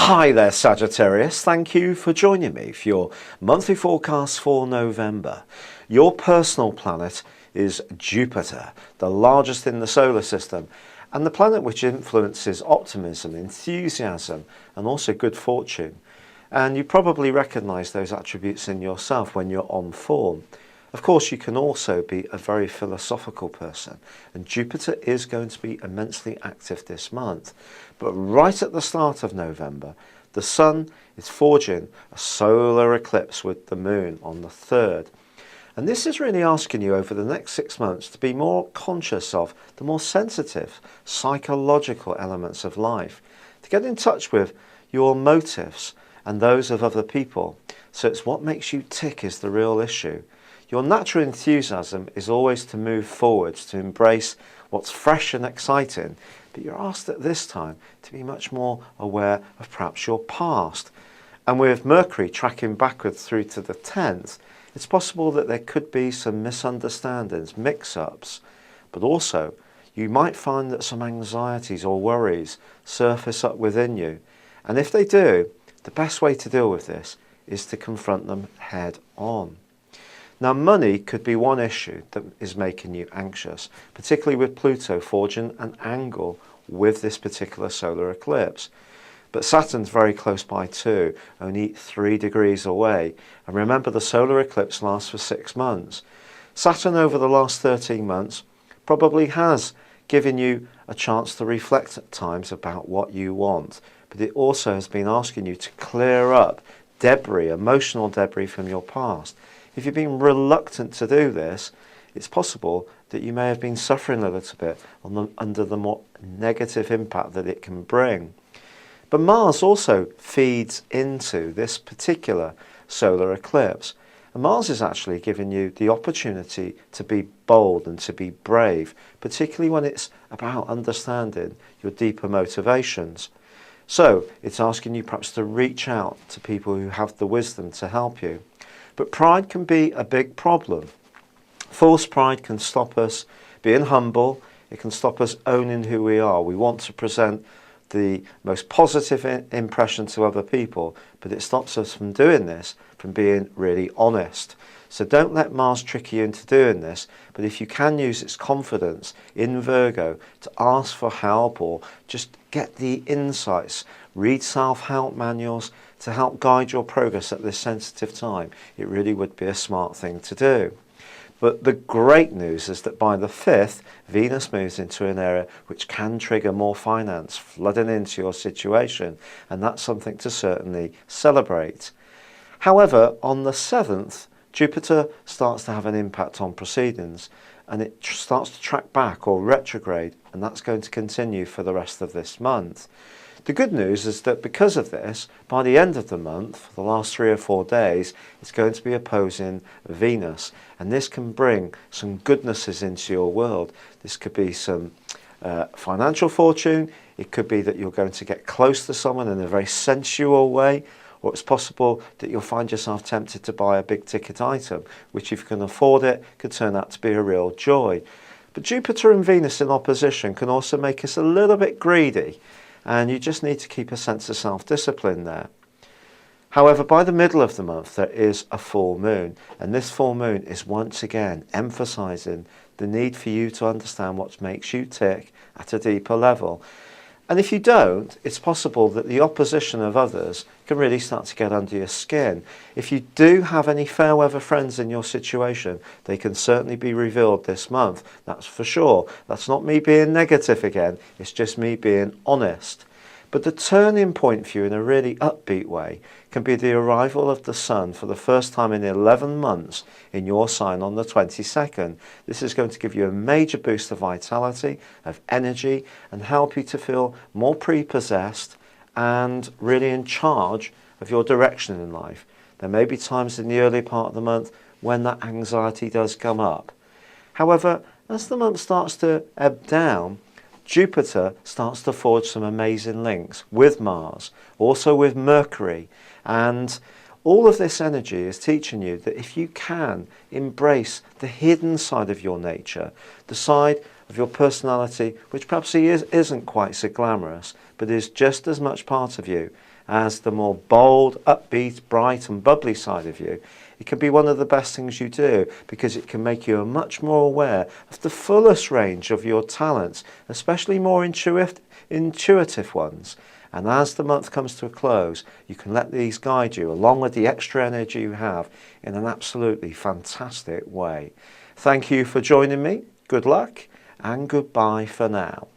Hi there, Sagittarius. Thank you for joining me for your monthly forecast for November. Your personal planet is Jupiter, the largest in the solar system, and the planet which influences optimism, enthusiasm, and also good fortune. And you probably recognize those attributes in yourself when you're on form. Of course, you can also be a very philosophical person, and Jupiter is going to be immensely active this month. But right at the start of November, the Sun is forging a solar eclipse with the Moon on the 3rd. And this is really asking you over the next 6 months to be more conscious of the more sensitive psychological elements of life, to get in touch with your motives and those of other people. So it's what makes you tick is the real issue. Your natural enthusiasm is always to move forwards, to embrace what's fresh and exciting, but you're asked at this time to be much more aware of perhaps your past. And with Mercury tracking backwards through to the 10th, it's possible that there could be some misunderstandings, mix-ups, but also you might find that some anxieties or worries surface up within you. And if they do, the best way to deal with this is to confront them head on. Now, money could be one issue that is making you anxious, particularly with Pluto forging an angle with this particular solar eclipse. But Saturn's very close by too, only 3 degrees away. And remember, the solar eclipse lasts for 6 months. Saturn over the last 13 months probably has given you a chance to reflect at times about what you want. But it also has been asking you to clear up debris, emotional debris from your past. If you've been reluctant to do this, it's possible that you may have been suffering a little bit under the more negative impact that it can bring. But Mars also feeds into this particular solar eclipse. And Mars is actually giving you the opportunity to be bold and to be brave, particularly when it's about understanding your deeper motivations. So it's asking you perhaps to reach out to people who have the wisdom to help you. But pride can be a big problem. False pride can stop us being humble. It can stop us owning who we are. We want to present the most positive impression to other people, but it stops us from doing this, from being really honest. So don't let Mars trick you into doing this, but if you can use its confidence in Virgo to ask for help or just get the insights, read self-help manuals to help guide your progress at this sensitive time, it really would be a smart thing to do. But the great news is that by the 5th, Venus moves into an area which can trigger more finance flooding into your situation, and that's something to certainly celebrate. However, on the 7th, Jupiter starts to have an impact on proceedings, and it starts to track back or retrograde, and that's going to continue for the rest of this month. The good news is that because of this, by the end of the month, for the last 3 or 4 days, it's going to be opposing Venus. And this can bring some goodnesses into your world. This could be some financial fortune. It could be that you're going to get close to someone in a very sensual way. Or it's possible that you'll find yourself tempted to buy a big ticket item, which if you can afford it, could turn out to be a real joy. But Jupiter and Venus in opposition can also make us a little bit greedy. And you just need to keep a sense of self-discipline there. However, by the middle of the month, there is a full moon. And this full moon is once again emphasizing the need for you to understand what makes you tick at a deeper level. And if you don't, it's possible that the opposition of others can really start to get under your skin. If you do have any fair weather friends in your situation, they can certainly be revealed this month. That's for sure. That's not me being negative again. It's just me being honest. But the turning point for you in a really upbeat way can be the arrival of the Sun for the first time in 11 months in your sign on the 22nd. This is going to give you a major boost of vitality, of energy, and help you to feel more prepossessed and really in charge of your direction in life. There may be times in the early part of the month when that anxiety does come up. However, as the month starts to ebb down, Jupiter starts to forge some amazing links with Mars, also with Mercury, and all of this energy is teaching you that if you can embrace the hidden side of your nature, the side of your personality which perhaps isn't quite so glamorous, but is just as much part of you, as the more bold, upbeat, bright and bubbly side of you, it can be one of the best things you do, because it can make you much more aware of the fullest range of your talents, especially more intuitive ones. And as the month comes to a close, you can let these guide you, along with the extra energy you have, in an absolutely fantastic way. Thank you for joining me. Good luck and goodbye for now.